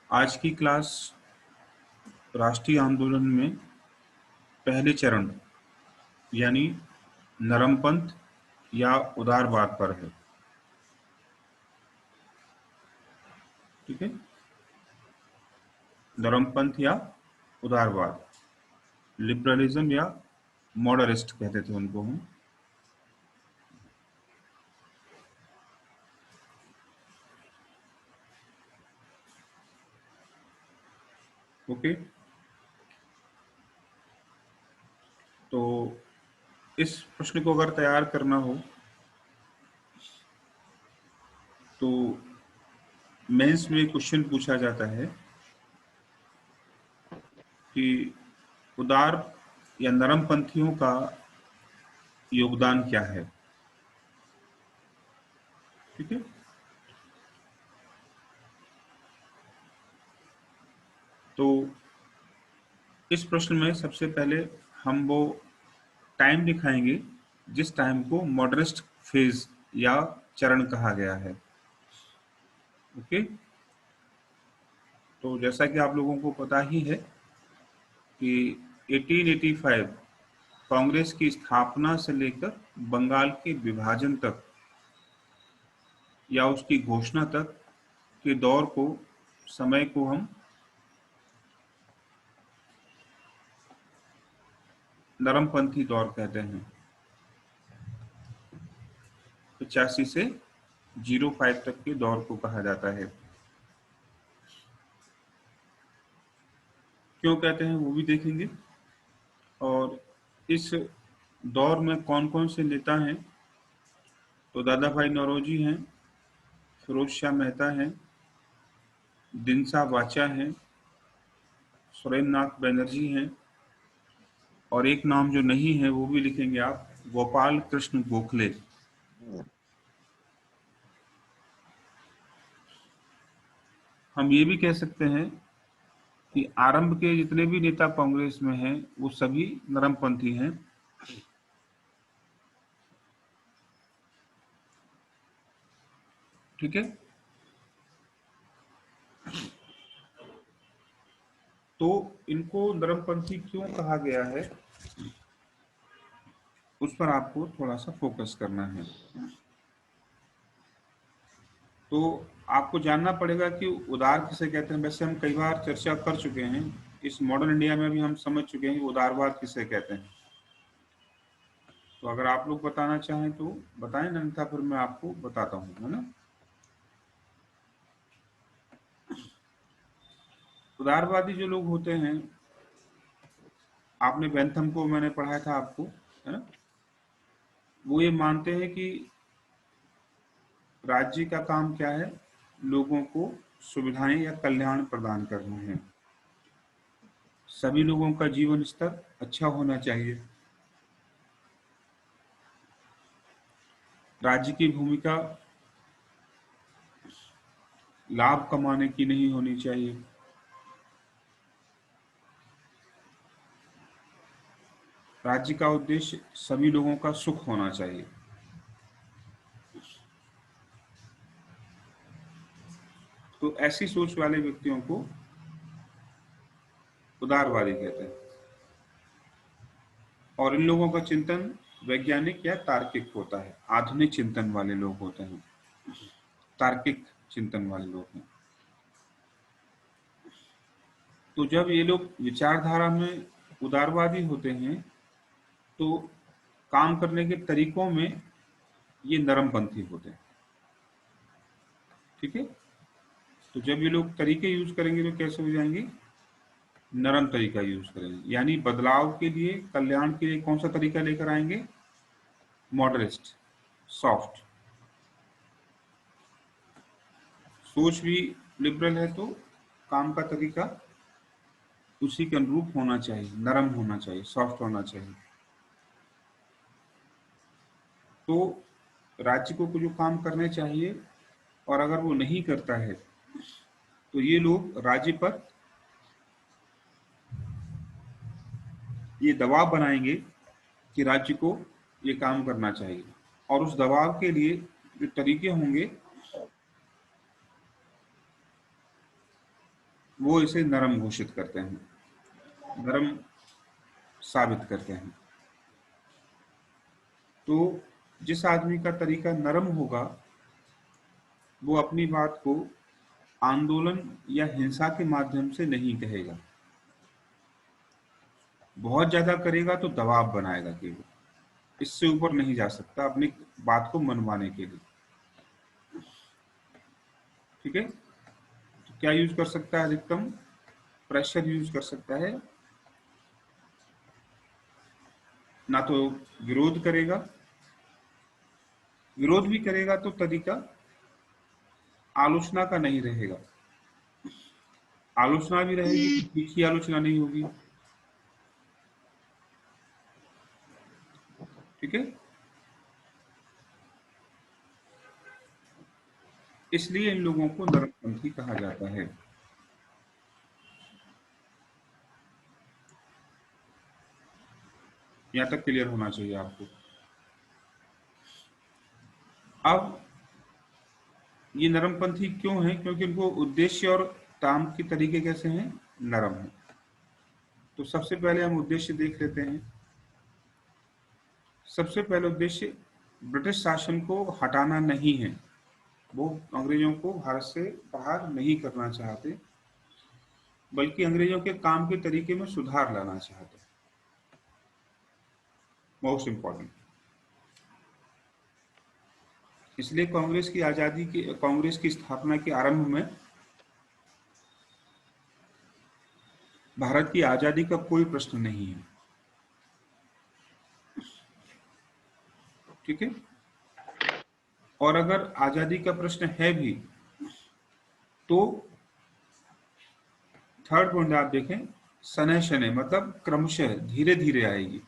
आज की क्लास राष्ट्रीय आंदोलन में पहले चरण यानी नरमपंथ या उदारवाद पर है। ठीक है, नरमपंथ या उदारवाद, लिबरलिज्म या मॉडरिस्ट कहते थे उनको हम। ओके, तो इस प्रश्न को अगर तैयार करना हो तो मेंस में क्वेश्चन पूछा जाता है कि उदार या नरमपंथियों का योगदान क्या है। ठीक है, तो इस प्रश्न में सबसे पहले हम वो टाइम दिखाएंगे जिस टाइम को मॉडरेस्ट फेज या चरण कहा गया है। ओके, तो जैसा कि आप लोगों को पता ही है कि 1885 कांग्रेस की स्थापना से लेकर बंगाल के विभाजन तक या उसकी घोषणा तक के दौर को, समय को हम नरमपंथी दौर कहते हैं। 85 से 05 तक के दौर को कहा जाता है। क्यों कहते हैं वो भी देखेंगे, और इस दौर में कौन कौन से नेता हैं। तो दादा भाई नौरोजी हैं, फिरोज शाह मेहता हैं, दिनसा वाचा हैं, सुरेंद्रनाथ बनर्जी हैं, और एक नाम जो नहीं है वो भी लिखेंगे आप, गोपाल कृष्ण गोखले। हम ये भी कह सकते हैं कि आरंभ के जितने भी नेता कांग्रेस में हैं वो सभी नरमपंथी हैं। ठीक है, तो इनको नरमपंथी क्यों कहा गया है उस पर आपको थोड़ा सा फोकस करना है। तो आपको जानना पड़ेगा कि उदार किसे कहते हैं। वैसे हम कई बार चर्चा कर चुके हैं, इस मॉडर्न इंडिया में भी हम समझ चुके हैं कि उदारवाद किसे कहते हैं। तो अगर आप लोग बताना चाहें तो बताएं, अन्यथा फिर मैं आपको बताता हूँ, है ना। उदारवादी जो लोग होते हैं, आपने बेंथम को मैंने पढ़ाया था आपको, है ना। वो ये मानते हैं कि राज्य का काम क्या है, लोगों को सुविधाएं या कल्याण प्रदान करना है। सभी लोगों का जीवन स्तर अच्छा होना चाहिए। राज्य की भूमिका लाभ कमाने की नहीं होनी चाहिए। राज्य का उद्देश्य सभी लोगों का सुख होना चाहिए। तो ऐसी सोच वाले व्यक्तियों को उदारवादी कहते हैं। और इन लोगों का चिंतन वैज्ञानिक या तार्किक होता है। आधुनिक चिंतन वाले लोग होते हैं, तार्किक चिंतन वाले लोग हैं। तो जब ये लोग विचारधारा में उदारवादी होते हैं तो काम करने के तरीकों में ये नरमपंथी होते हैं। ठीक है, तो जब ये लोग तरीके यूज करेंगे तो कैसे हो जाएंगे, नरम तरीका यूज करेंगे। यानी बदलाव के लिए, कल्याण के लिए कौन सा तरीका लेकर आएंगे, मॉडरेस्ट, सॉफ्ट। सोच भी लिबरल है तो काम का तरीका उसी के अनुरूप होना चाहिए, नरम होना चाहिए, सॉफ्ट होना चाहिए। तो राज्य को जो काम करने चाहिए और अगर वो नहीं करता है तो ये लोग राज्य पर ये दबाव बनाएंगे कि राज्य को ये काम करना चाहिए। और उस दबाव के लिए जो तरीके होंगे वो इसे नरम घोषित करते हैं, नरम साबित करते हैं। तो जिस आदमी का तरीका नरम होगा वो अपनी बात को आंदोलन या हिंसा के माध्यम से नहीं कहेगा, बहुत ज्यादा करेगा तो दबाव बनाएगा केवल, इससे ऊपर नहीं जा सकता अपनी बात को मनवाने के लिए। ठीक है, तो क्या यूज कर सकता है? अधिकतम प्रेशर यूज कर सकता है, ना तो विरोध करेगा, विरोध भी करेगा तो तरीका आलोचना का नहीं रहेगा, आलोचना भी रहेगी तो तीखी आलोचना नहीं होगी। ठीक है, इसलिए इन लोगों को नरमपंथी कहा जाता है। यहां तक क्लियर होना चाहिए आपको। अब ये नरमपंथी क्यों है? क्योंकि इनको उद्देश्य और काम के तरीके कैसे हैं? नरम है। तो सबसे पहले हम उद्देश्य देख लेते हैं। सबसे पहले उद्देश्य ब्रिटिश शासन को हटाना नहीं है, वो अंग्रेजों को भारत से बाहर नहीं करना चाहते, बल्कि अंग्रेजों के काम के तरीके में सुधार लाना चाहते। Most important. इसलिए कांग्रेस की स्थापना के आरंभ में भारत की आजादी का कोई प्रश्न नहीं है। ठीक है, और अगर आजादी का प्रश्न है भी तो थर्ड पॉइंट आप देखें, शनय शनय मतलब क्रमशः धीरे धीरे आएगी,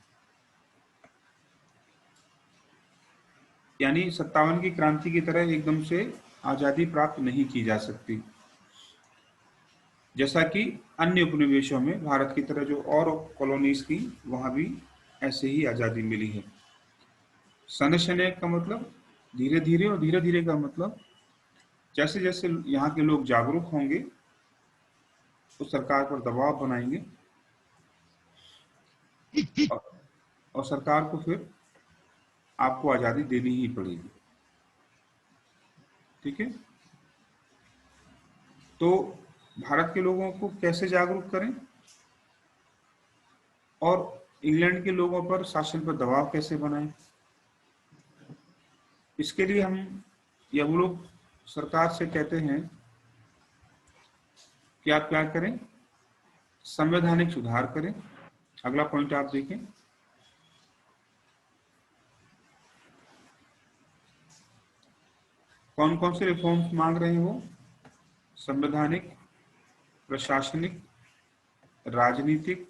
यानी 57 की क्रांति की तरह एकदम से आजादी प्राप्त नहीं की जा सकती, जैसा कि अन्य उपनिवेशों में भारत की तरह जो और कॉलोनीज थी वहां भी ऐसे ही आजादी मिली है। शनय शनय का मतलब धीरे धीरे, और धीरे धीरे का मतलब जैसे जैसे यहाँ के लोग जागरूक होंगे तो सरकार पर दबाव बनाएंगे और, और सरकार को फिर आपको आजादी देनी ही पड़ेगी। ठीक है, तो भारत के लोगों को कैसे जागरूक करें और इंग्लैंड के लोगों पर शासन पर दबाव कैसे बनाएं, इसके लिए हम या वो लोग सरकार से कहते हैं कि आप क्या करें, संवैधानिक सुधार करें। अगला पॉइंट आप देखें, कौन कौन से रिफॉर्म्स मांग रहे हैं वो? संवैधानिक, प्रशासनिक, राजनीतिक,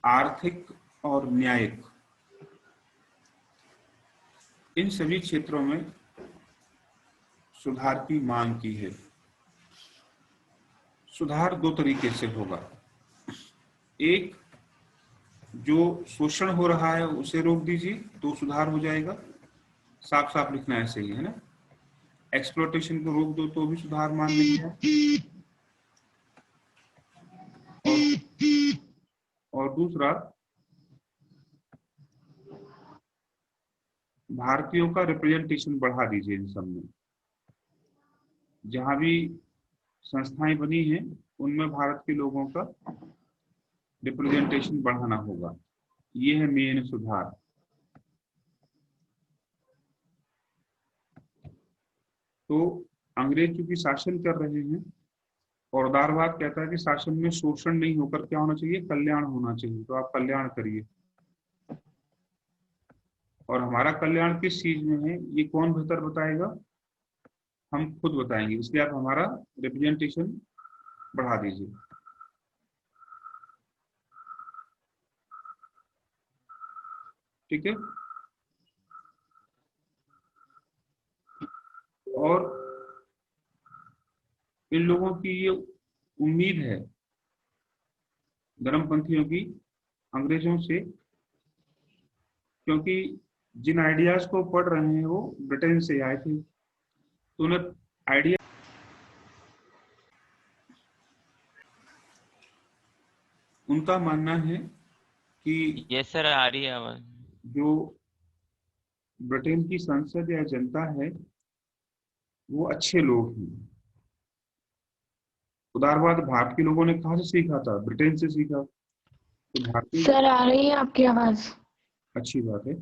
आर्थिक और न्यायिक, इन सभी क्षेत्रों में सुधार की मांग की है। सुधार दो तरीके से होगा, एक जो शोषण हो रहा है उसे रोक दीजिए तो सुधार हो जाएगा, साफ साफ लिखना है, सही है ना। एक्सप्लॉयटेशन को रोक दो तो भी सुधार मान लेंगे। और दूसरा, भारतीयों का रिप्रेजेंटेशन बढ़ा दीजिए इन सब में, जहां भी संस्थाएं बनी हैं उनमें भारत के लोगों का रिप्रेजेंटेशन बढ़ाना होगा। ये है मेन सुधार। तो अंग्रेज चूंकि शासन कर रहे हैं और उदारवाद कहता है कि शासन में शोषण नहीं होकर क्या होना चाहिए, कल्याण होना चाहिए, तो आप कल्याण करिए। और हमारा कल्याण किस चीज में है ये कौन बेहतर बताएगा? हम खुद बताएंगे, इसलिए आप हमारा रिप्रेजेंटेशन बढ़ा दीजिए। ठीक है, और इन लोगों की ये उम्मीद है धर्मपंथियों की अंग्रेजों से, क्योंकि जिन आइडियाज को पढ़ रहे हैं वो ब्रिटेन से आए थे, तो उन्हें आइडिया उनका मानना है कि यस सर, आ रही है आवाज। जो ब्रिटेन की संसद या जनता है वो अच्छे लोग हैं। उदारवाद भारत के लोगों ने कहाँ से सीखा था? ब्रिटेन से सीखा। तो भारतीय, सर आ रही है आपकी आवाज। अच्छी बात है।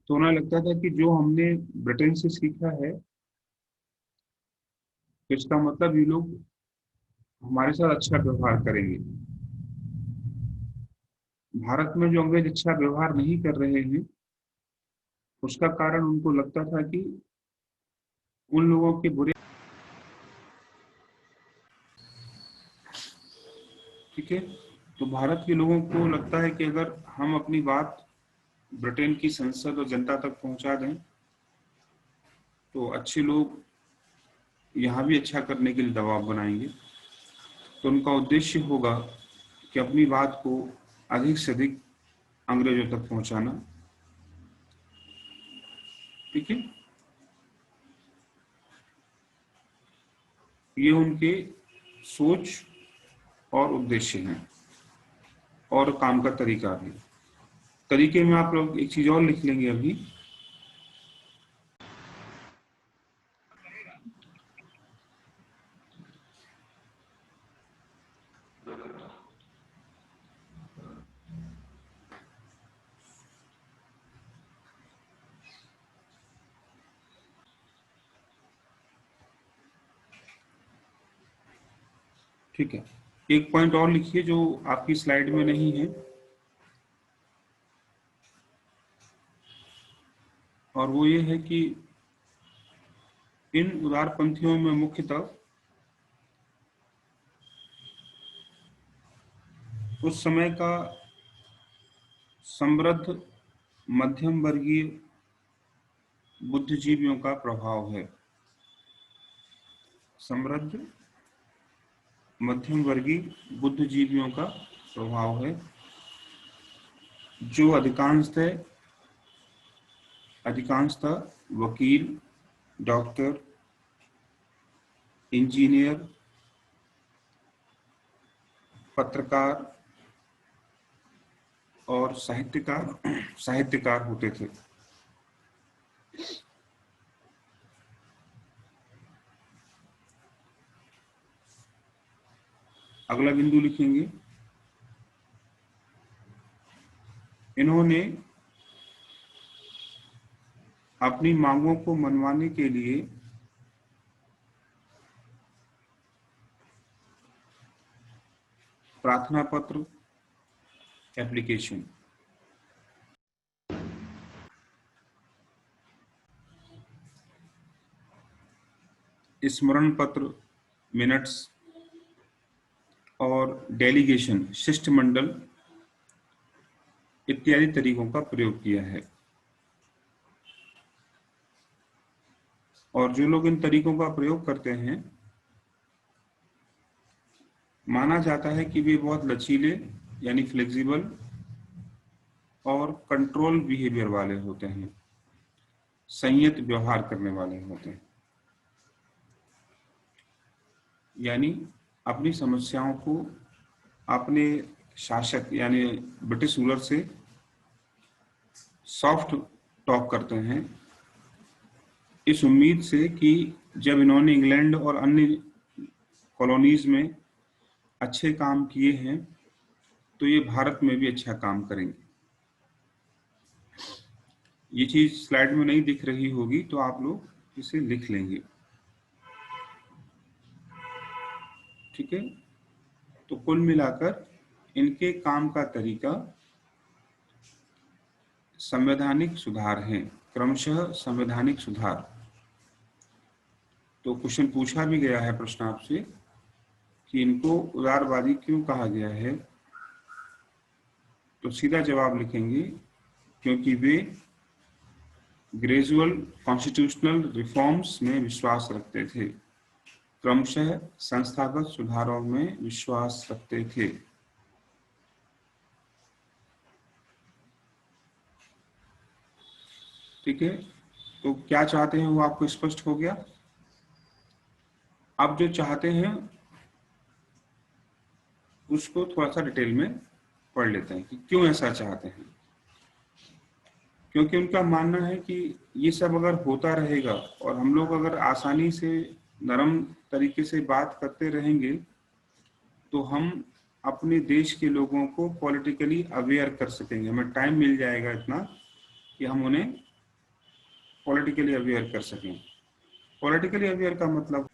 तो उन्हें लगता था कि जो हमने ब्रिटेन से सीखा है, तो इसका मतलब ये लोग हमारे साथ अच्छा व्यवहार करेंगे। भारत में जो अंग्रेज अच्छा व्यवहार नहीं कर रहे हैं, उसका कारण उनको लगता था कि उन लोगों के बुरे, ठीक है। तो भारत के लोगों को लगता है कि अगर हम अपनी बात ब्रिटेन की संसद और जनता तक पहुंचा दें, तो अच्छे लोग यहाँ भी अच्छा करने के लिए दबाव बनाएंगे। तो उनका उद्देश्य होगा कि अपनी बात को अधिक से अधिक अंग्रेजों तक पहुंचाना, ठीक है। ये उनके सोच और उद्देश्य हैं, और काम का तरीका भी। तरीके में आप लोग एक चीज और लिख लेंगे अभी। ठीक है, एक पॉइंट और लिखिए जो आपकी स्लाइड में नहीं है, और वो ये है कि इन उदारपंथियों में मुख्यतः उस समय का समृद्ध मध्यम वर्गीय बुद्धिजीवियों का प्रभाव है। समृद्ध मध्यम वर्गीय बुद्धिजीवियों का प्रभाव है, जो अधिकांशतः वकील, डॉक्टर, इंजीनियर, पत्रकार और साहित्यकार होते थे। अगला बिंदु लिखेंगे, इन्होंने अपनी मांगों को मनवाने के लिए प्रार्थना पत्र, एप्लीकेशन, स्मरण पत्र, मिनट्स और डेलीगेशन, शिष्टमंडल इत्यादि तरीकों का प्रयोग किया है। और जो लोग इन तरीकों का प्रयोग करते हैं, माना जाता है कि वे बहुत लचीले यानी फ्लेक्सिबल और कंट्रोल बिहेवियर वाले होते हैं, संयत व्यवहार करने वाले होते हैं। यानी अपनी समस्याओं को अपने शासक यानी ब्रिटिश रूलर से सॉफ्ट टॉक करते हैं, इस उम्मीद से कि जब इन्होंने इंग्लैंड और अन्य कॉलोनीज में अच्छे काम किए हैं, तो ये भारत में भी अच्छा काम करेंगे। ये चीज स्लाइड में नहीं दिख रही होगी, तो आप लोग इसे लिख लेंगे, ठीक है। तो कुल मिलाकर इनके काम का तरीका संवैधानिक सुधार है, क्रमशः संवैधानिक सुधार। तो क्वेश्चन पूछा भी गया है, प्रश्न आपसे, कि इनको उदारवादी क्यों कहा गया है? तो सीधा जवाब लिखेंगे, क्योंकि वे ग्रेजुअल कॉन्स्टिट्यूशनल रिफॉर्म्स में विश्वास रखते थे, क्रमशः संस्थागत सुधारों में विश्वास रखते थे। ठीक है, तो क्या चाहते हैं वो आपको स्पष्ट हो गया। आप जो चाहते हैं उसको थोड़ा सा डिटेल में पढ़ लेते हैं कि क्यों ऐसा चाहते हैं। क्योंकि उनका मानना है कि ये सब अगर होता रहेगा और हम लोग अगर आसानी से नरम तरीके से बात करते रहेंगे तो हम अपने देश के लोगों को पॉलिटिकली अवेयर कर सकेंगे। हमें टाइम मिल जाएगा इतना कि हम उन्हें पॉलिटिकली अवेयर कर सकें। पॉलिटिकली अवेयर का मतलब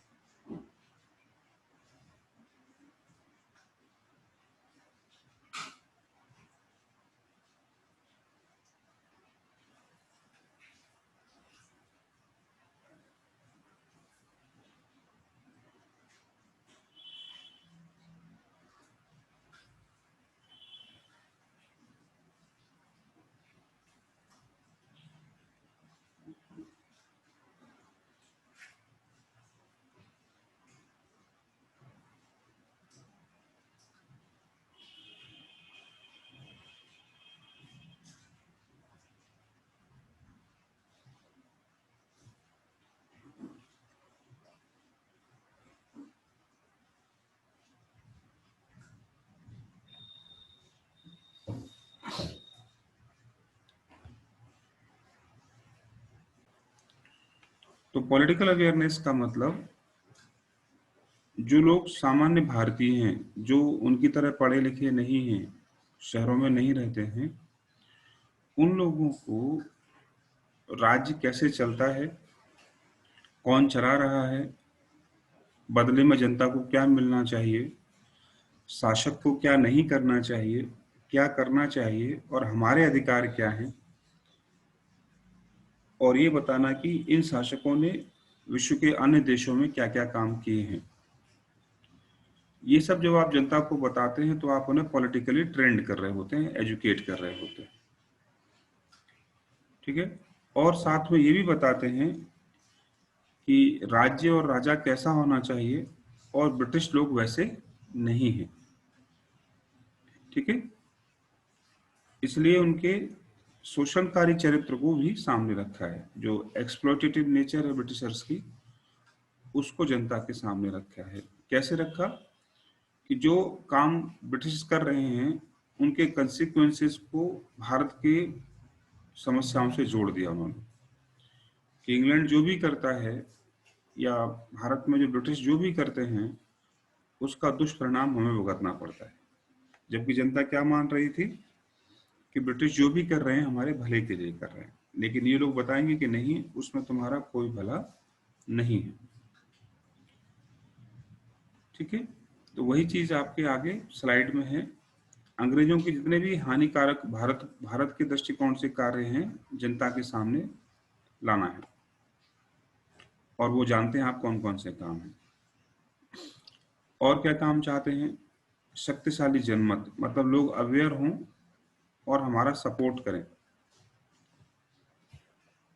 तो पॉलिटिकल अवेयरनेस का मतलब जो लोग सामान्य भारतीय हैं, जो उनकी तरह पढ़े लिखे नहीं हैं, शहरों में नहीं रहते हैं, उन लोगों को राज्य कैसे चलता है, कौन चला रहा है, बदले में जनता को क्या मिलना चाहिए, शासक को क्या नहीं करना चाहिए, क्या करना चाहिए और हमारे अधिकार क्या हैं, और ये बताना कि इन शासकों ने विश्व के अन्य देशों में क्या क्या काम किए हैं। ये सब जब आप जनता को बताते हैं तो आप उन्हें पॉलिटिकली ट्रेंड कर रहे होते हैं, एजुकेट कर रहे होते हैं। ठीक है। और साथ में ये भी बताते हैं कि राज्य और राजा कैसा होना चाहिए और ब्रिटिश लोग वैसे नहीं हैं। ठीक है। इसलिए उनके शोषणकारी चरित्र को भी सामने रखा है। जो एक्सप्लॉइटेटिव नेचर है ब्रिटिशर्स की, उसको जनता के सामने रखा है। कैसे रखा कि जो काम ब्रिटिश कर रहे हैं उनके कंसिक्वेंसेस को भारत के समस्याओं से जोड़ दिया उन्होंने। कि इंग्लैंड जो भी करता है या भारत में जो ब्रिटिश जो भी करते हैं उसका दुष्परिणाम हमें भुगतना पड़ता है। जबकि जनता क्या मान रही थी कि ब्रिटिश जो भी कर रहे हैं हमारे भले के लिए कर रहे हैं, लेकिन ये लोग बताएंगे कि नहीं, उसमें तुम्हारा कोई भला नहीं है। ठीक है। तो वही चीज आपके आगे स्लाइड में है। अंग्रेजों के जितने भी हानिकारक भारत भारत के दृष्टिकोण से कार्य हैं जनता के सामने लाना है, और वो जानते हैं आप कौन कौन से काम हैं। और क्या काम चाहते हैं? शक्तिशाली जनमत, मतलब लोग अवेयर हों और हमारा सपोर्ट करें।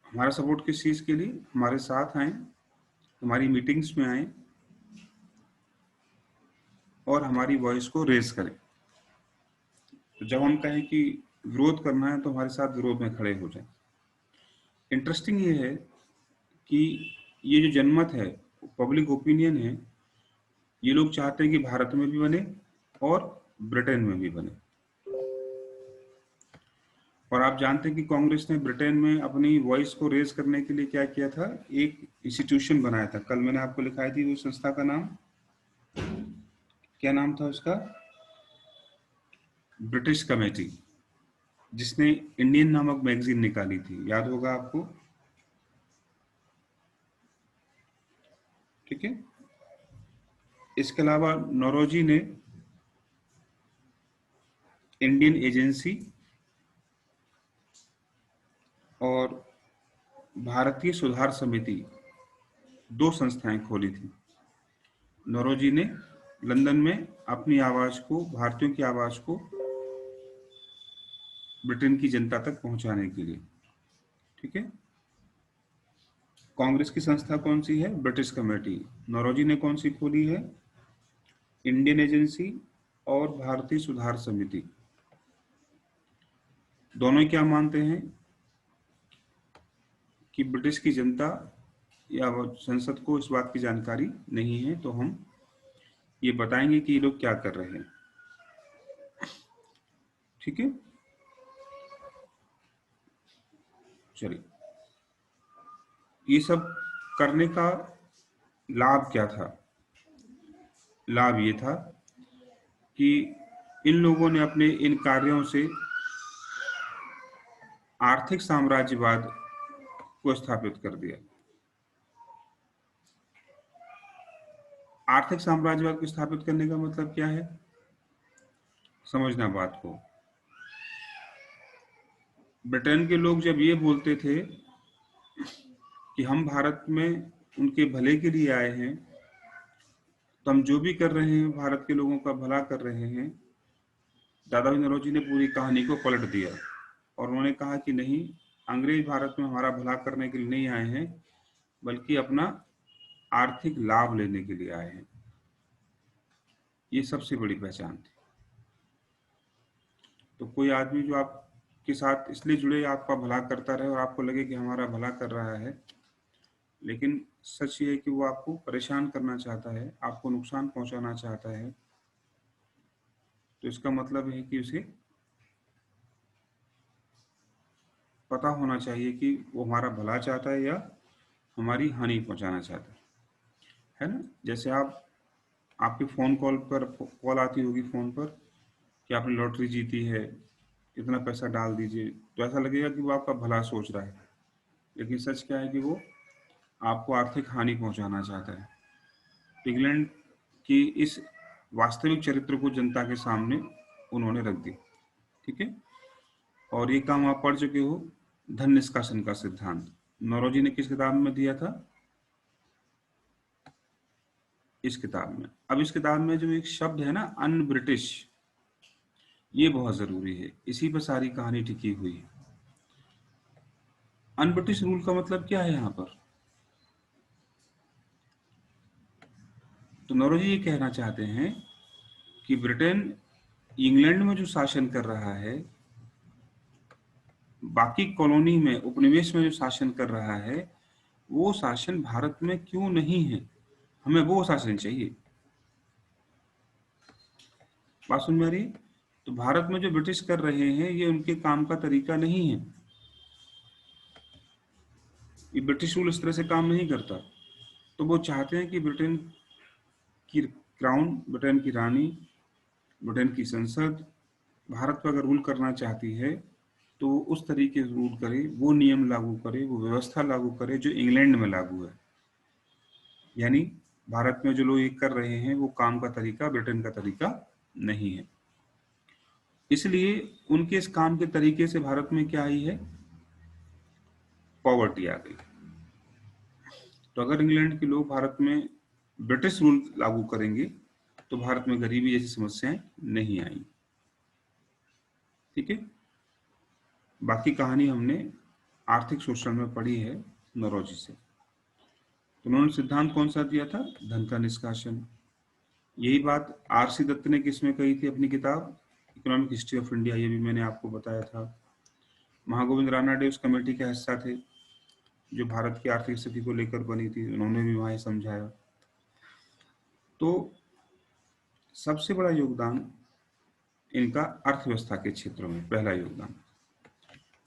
हमारा सपोर्ट किस चीज के लिए? हमारे साथ आए, हमारी मीटिंग्स में आए और हमारी वॉइस को रेज करें। तो जब हम कहें कि विरोध करना है तो हमारे साथ विरोध में खड़े हो जाएं। इंटरेस्टिंग ये है कि ये जो जनमत है, पब्लिक ओपिनियन है, ये लोग चाहते हैं कि भारत में भी बने और ब्रिटेन में भी बने। और आप जानते हैं कि कांग्रेस ने ब्रिटेन में अपनी वॉइस को रेज करने के लिए क्या किया था? एक इंस्टीट्यूशन बनाया था। कल मैंने आपको लिखाई थी वो संस्था का नाम, क्या नाम था उसका? ब्रिटिश कमेटी, जिसने इंडियन नामक मैगजीन निकाली थी, याद होगा आपको। ठीक है। इसके अलावा नौरोजी ने इंडियन एजेंसी और भारतीय सुधार समिति, दो संस्थाएं खोली थी। नौरोजी ने लंदन में अपनी आवाज को, भारतीयों की आवाज को ब्रिटेन की जनता तक पहुंचाने के लिए। ठीक है। कांग्रेस की संस्था कौन सी है? British committee. नौरोजी ने कौन सी खोली है? इंडियन एजेंसी और भारतीय सुधार समिति। दोनों क्या मानते हैं कि ब्रिटिश की जनता या संसद को इस बात की जानकारी नहीं है, तो हम ये बताएंगे कि ये लोग क्या कर रहे हैं। ठीक है, चलिए। ये सब करने का लाभ क्या था? लाभ ये था कि इन लोगों ने अपने इन कार्यों से आर्थिक साम्राज्यवाद को स्थापित कर दिया। आर्थिक साम्राज्यवाद को स्थापित करने का मतलब क्या है, समझना बात को। ब्रिटेन के लोग जब ये बोलते थे कि हम भारत में उनके भले के लिए आए हैं, तो हम जो भी कर रहे हैं भारत के लोगों का भला कर रहे हैं, दादा भाई नौरोजी ने पूरी कहानी को पलट दिया और उन्होंने कहा कि नहीं, अंग्रेज भारत में हमारा भला करने के लिए नहीं आए हैं, बल्कि अपना आर्थिक लाभ लेने के लिए आए हैं। ये सबसे बड़ी पहचान थी। तो कोई आदमी जो आपके साथ इसलिए जुड़े, आपका भला करता रहे और आपको लगे कि हमारा भला कर रहा है, लेकिन सच ये है कि वो आपको परेशान करना चाहता है, आपको नुकसान पहुंचाना चाहता है, तो इसका मतलब है कि उसे पता होना चाहिए कि वो हमारा भला चाहता है या हमारी हानि पहुंचाना चाहता है ना। जैसे आपके फ़ोन कॉल पर कॉल आती होगी फ़ोन पर कि आपने लॉटरी जीती है, इतना पैसा डाल दीजिए, तो ऐसा लगेगा कि वो आपका भला सोच रहा है, लेकिन सच क्या है कि वो आपको आर्थिक हानि पहुंचाना चाहता है। इंग्लैंड की इस वास्तविक चरित्र को जनता के सामने उन्होंने रख दिया। ठीक है, और ये काम आप पढ़ चुके हो, धन निष्कासन का सिद्धांत नौरोजी ने किस किताब में दिया था? इस किताब में। अब इस किताब में जो एक शब्द है ना, अन ब्रिटिश, ये बहुत जरूरी है, इसी पर सारी कहानी टिकी हुई है। अन ब्रिटिश रूल का मतलब क्या है यहाँ पर? तो नौरोजी ये कहना चाहते हैं कि ब्रिटेन इंग्लैंड में जो शासन कर रहा है, बाकी कॉलोनी में, उपनिवेश में जो शासन कर रहा है, वो शासन भारत में क्यों नहीं है? हमें वो शासन चाहिए। बात सुन में आ रही है? तो भारत में जो ब्रिटिश कर रहे हैं, ये उनके काम का तरीका नहीं है। ये ब्रिटिश रूल इस तरह से काम नहीं करता। तो वो चाहते हैं कि ब्रिटेन की क्राउन, ब्रिटेन की रानी, ब्रिटेन की संसद भारत पर अगर रूल करना चाहती है, तो वो उस तरीके से रूल करे, वो नियम लागू करे, वो व्यवस्था लागू करे जो इंग्लैंड में लागू है। यानी भारत में जो लोग ये कर रहे हैं, वो काम का तरीका ब्रिटेन का तरीका नहीं है। इसलिए उनके इस काम के तरीके से भारत में क्या आई है? पॉवर्टी आ गई। तो अगर इंग्लैंड के लोग भारत में ब्रिटिश रूल लागू करेंगे, तो भारत में गरीबी जैसी समस्याएं नहीं आई। ठीक है, बाकी कहानी हमने आर्थिक शोषण में पढ़ी है नौरोजी से। तो उन्होंने सिद्धांत कौन सा दिया था? धन का निष्कासन। यही बात आर.सी. दत्त ने किसमें कही थी अपनी किताब इकोनॉमिक हिस्ट्री ऑफ इंडिया? ये भी मैंने आपको बताया था। महागोविंद रानाडे उस कमेटी का हिस्सा थे जो भारत की आर्थिक स्थिति को लेकर बनी थी, उन्होंने भी वहां समझाया। तो सबसे बड़ा योगदान इनका अर्थव्यवस्था के क्षेत्र में, पहला योगदान,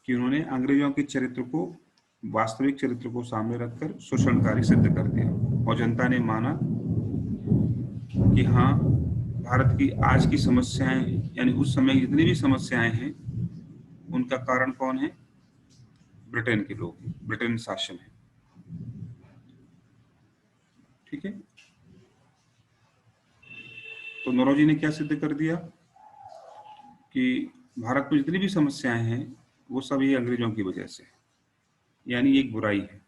कि उन्होंने अंग्रेजों के चरित्र को, वास्तविक चरित्र को सामने रखकर शोषणकारी सिद्ध कर दिया, और जनता ने माना कि हाँ, भारत की आज की समस्याएं, यानी उस समय जितनी भी समस्याएं हैं, उनका कारण कौन है? ब्रिटेन के लोग, ब्रिटेन शासन है। ठीक है, तो नौरोजी ने क्या सिद्ध कर दिया कि भारत में जितनी भी समस्याएं हैं, वो सब ये अंग्रेजों की वजह से, यानी एक बुराई है,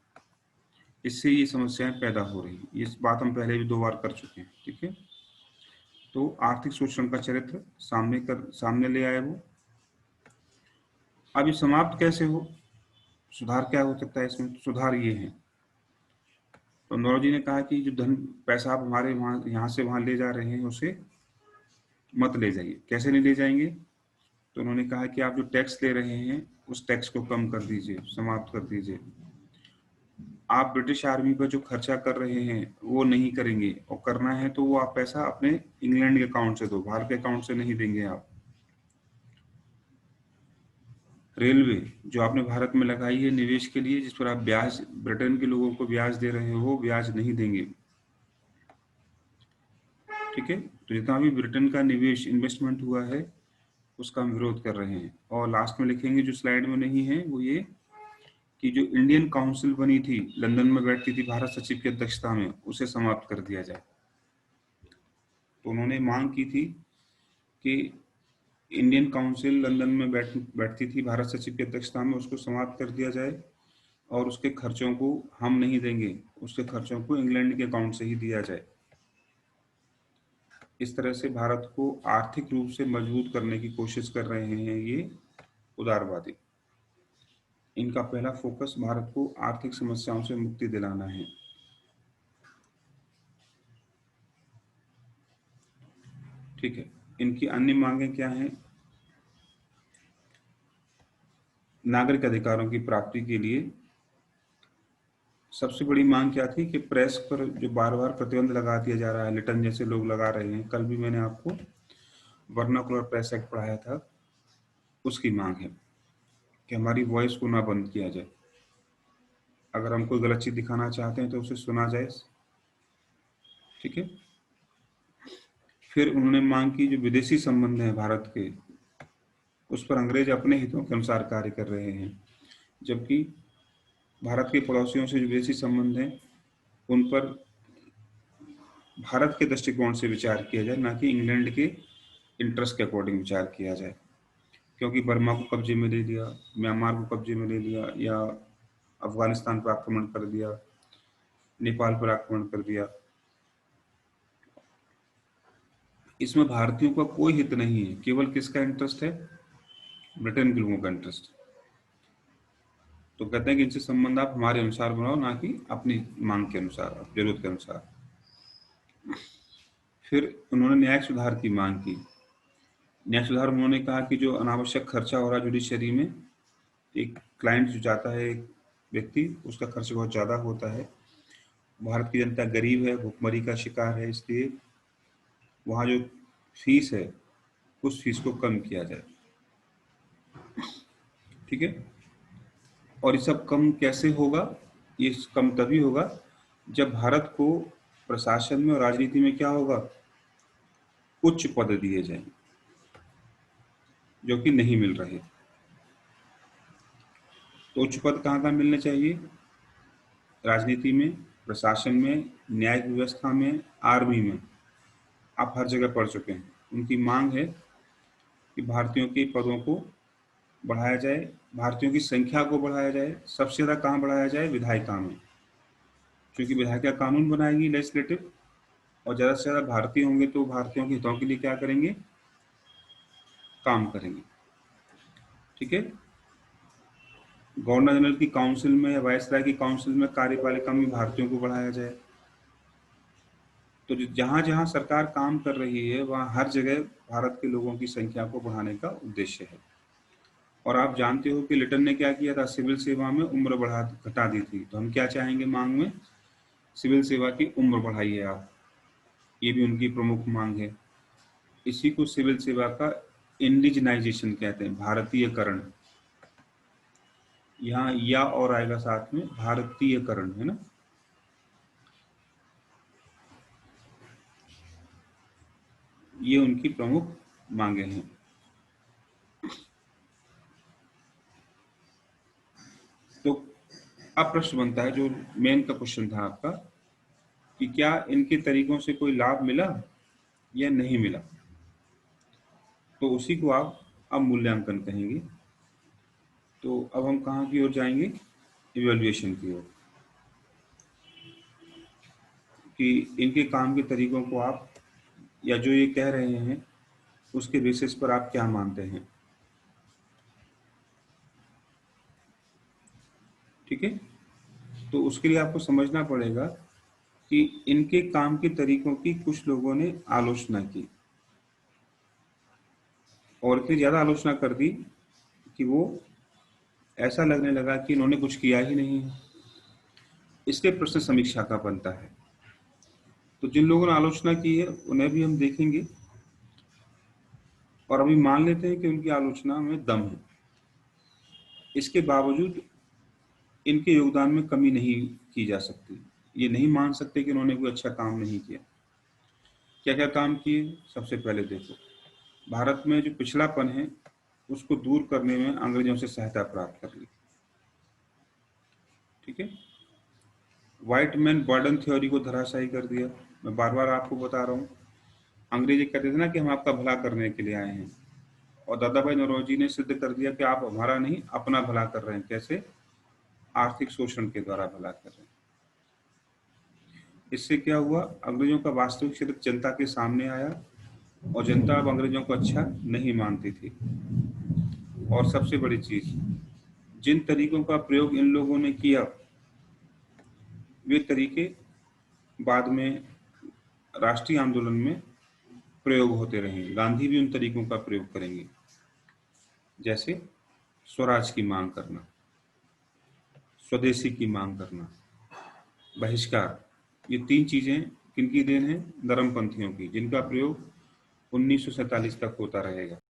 इससे ये समस्याएं पैदा हो रही हैं। इस बात हम पहले भी 2 बार कर चुके हैं। ठीक है, तो आर्थिक शोषण का चरित्र सामने ले आए वो। अब ये समाप्त कैसे हो? सुधार क्या हो सकता है इसमें? सुधार ये है, तो नौरोजी ने कहा कि जो धन पैसा आप हमारे वहाँ यहाँ से वहाँ ले जा रहे हैं, उसे मत ले जाइए। कैसे नहीं ले जाएंगे? तो उन्होंने कहा कि आप जो टैक्स ले रहे हैं, उस टैक्स को कम कर दीजिए, समाप्त कर दीजिए। आप ब्रिटिश आर्मी पर जो खर्चा कर रहे हैं वो नहीं करेंगे, और करना है तो वो आप पैसा अपने इंग्लैंड के अकाउंट से दो, भारत के अकाउंट से नहीं देंगे आप। रेलवे जो आपने भारत में लगाई है निवेश के लिए, जिस पर आप ब्याज ब्रिटेन के लोगों को ब्याज दे रहे हो, ब्याज नहीं देंगे। ठीक है, तो जितना भी ब्रिटेन का निवेश इन्वेस्टमेंट हुआ है उसका हम विरोध कर रहे हैं। और लास्ट में लिखेंगे, जो स्लाइड में नहीं है वो ये, कि जो इंडियन काउंसिल बनी थी, लंदन में बैठती थी भारत सचिव की अध्यक्षता में, उसे समाप्त कर दिया जाए। तो उन्होंने मांग की थी कि इंडियन काउंसिल लंदन में बैठती थी भारत सचिव की अध्यक्षता में, उसको समाप्त कर दिया जाए, और उसके खर्चों को हम नहीं देंगे, उसके खर्चों को इंग्लैंड के अकाउंट से ही दिया जाए। इस तरह से भारत को आर्थिक रूप से मजबूत करने की कोशिश कर रहे हैं ये उदारवादी। इनका पहला फोकस भारत को आर्थिक समस्याओं से मुक्ति दिलाना है। ठीक है, इनकी अन्य मांगें क्या हैं? नागरिक अधिकारों की प्राप्ति के लिए सबसे बड़ी मांग क्या थी कि प्रेस पर जो बार बार प्रतिबंध लगा दिया जा रहा है, लिटन जैसे लोग लगा रहे हैं, कल भी मैंने आपको वर्नाकुलर प्रेस एक्ट पढ़ाया था, उसकी मांग है कि हमारी वॉइस को ना बंद किया जाए। अगर हम कोई गलत चीज दिखाना चाहते हैं तो उसे सुना जाए। ठीक है, फिर उन्होंने मांग की जो विदेशी संबंध हैं भारत के, उस पर अंग्रेज अपने हितों के अनुसार कार्य कर रहे हैं, जबकि भारत के पड़ोसियों से जो विदेशी संबंध हैं उन पर भारत के दृष्टिकोण से विचार किया जाए, ना कि इंग्लैंड के इंटरेस्ट के अकॉर्डिंग विचार किया जाए। क्योंकि बर्मा को कब्जे में ले लिया, म्यांमार को कब्जे में ले लिया, या अफगानिस्तान पर आक्रमण कर दिया, नेपाल पर आक्रमण कर दिया, इसमें भारतीयों का कोई हित नहीं है। केवल किसका इंटरेस्ट है? ब्रिटेन के लोगों का इंटरेस्ट। तो कहते हैं कि इनसे संबंध आप हमारे अनुसार बनाओ, ना कि अपनी मांग के अनुसार, जरूरत के अनुसार। फिर उन्होंने न्यायिक सुधार की मांग की। न्याय सुधार उन्होंने कहा कि जो अनावश्यक खर्चा हो रहा है जुडिशरी में, एक क्लाइंट जो जाता है, एक व्यक्ति, उसका खर्च बहुत ज़्यादा होता है। भारत की जनता गरीब है, भुखमरी का शिकार है, इसलिए वहाँ जो फीस है उस फीस को कम किया जाए। ठीक है, और ये सब कम कैसे होगा? ये कम तभी होगा जब भारत को प्रशासन में और राजनीति में क्या होगा? उच्च पद दिए जाएं, जो कि नहीं मिल रहे। तो उच्च पद कहाँ कहाँ मिलने चाहिए? राजनीति में, प्रशासन में, न्यायिक व्यवस्था में, आर्मी में। आप हर जगह पढ़ चुके हैं। उनकी मांग है कि भारतीयों के पदों को बढ़ाया जाए, भारतीयों की संख्या को बढ़ाया जाए। सबसे ज़्यादा कहाँ बढ़ाया जाए? विधायिका में, क्योंकि विधायिका कानून बनाएगी, लेजिस्लेटिव, और ज़्यादा से ज़्यादा भारतीय होंगे तो भारतीयों के हितों के लिए क्या करेंगे? काम करेंगे। ठीक है, गवर्नर जनरल की काउंसिल में या वायसराय की काउंसिल में कार्यपालिका में भारतीयों को बढ़ाया जाए। तो जहाँ जहाँ सरकार काम कर रही है वहाँ हर जगह भारत के लोगों की संख्या को बढ़ाने का उद्देश्य है। और आप जानते हो कि लिटन ने क्या किया था? सिविल सेवा में उम्र घटा दी थी। तो हम क्या चाहेंगे मांग में? सिविल सेवा की उम्र बढ़ाइए आप, ये भी उनकी प्रमुख मांग है। इसी को सिविल सेवा का इंडिजनाइजेशन कहते हैं, भारतीयकरण। यहाँ या और आएगा साथ में, भारतीयकरण, है ना। ये उनकी प्रमुख मांगे हैं। तो अब प्रश्न बनता है, जो मेन का क्वेश्चन था आपका, कि क्या इनके तरीकों से कोई लाभ मिला या नहीं मिला। तो उसी को आप अब मूल्यांकन कहेंगे। तो अब हम कहाँ की ओर जाएंगे? इवैल्यूएशन की ओर, कि इनके काम के तरीकों को आप, या जो ये कह रहे हैं उसके बेसिस पर आप क्या मानते हैं। ठीक है, तो उसके लिए आपको समझना पड़ेगा कि इनके काम के तरीकों की कुछ लोगों ने आलोचना की, और इतनी ज़्यादा आलोचना कर दी कि वो ऐसा लगने लगा कि इन्होंने कुछ किया ही नहीं है। इसके प्रश्न समीक्षा का बनता है। तो जिन लोगों ने आलोचना की है उन्हें भी हम देखेंगे और अभी मान लेते हैं कि उनकी आलोचना में दम है। इसके बावजूद इनके योगदान में कमी नहीं की जा सकती। ये नहीं मान सकते कि उन्होंने कोई अच्छा काम नहीं किया। क्या क्या काम किए? सबसे पहले देखो, भारत में जो पिछड़ापन है उसको दूर करने में अंग्रेजों से सहायता प्राप्त कर ली। ठीक है, व्हाइट मैन बर्डन थ्योरी को धराशायी कर दिया। मैं बार बार आपको बता रहा हूँ, अंग्रेज ये कहते थे ना कि हम आपका भला करने के लिए आए हैं, और दादा भाई नौरोजी ने सिद्ध कर दिया कि आप हमारा नहीं अपना भला कर रहे हैं। कैसे? आर्थिक शोषण के द्वारा भला कर रहे हैं। इससे क्या हुआ? अंग्रेजों का वास्तविक चरित्र जनता के सामने आया और जनता अब अंग्रेजों को अच्छा नहीं मानती थी। और सबसे बड़ी चीज, जिन तरीकों का प्रयोग इन लोगों ने किया वे तरीके बाद में राष्ट्रीय आंदोलन में प्रयोग होते रहेंगे। गांधी भी उन तरीकों का प्रयोग करेंगे, जैसे स्वराज की मांग करना, स्वदेशी की मांग करना, बहिष्कार। ये तीन चीजें किनकी देन है? नरमपंथियों की, जिनका प्रयोग 1947 तक होता रहेगा।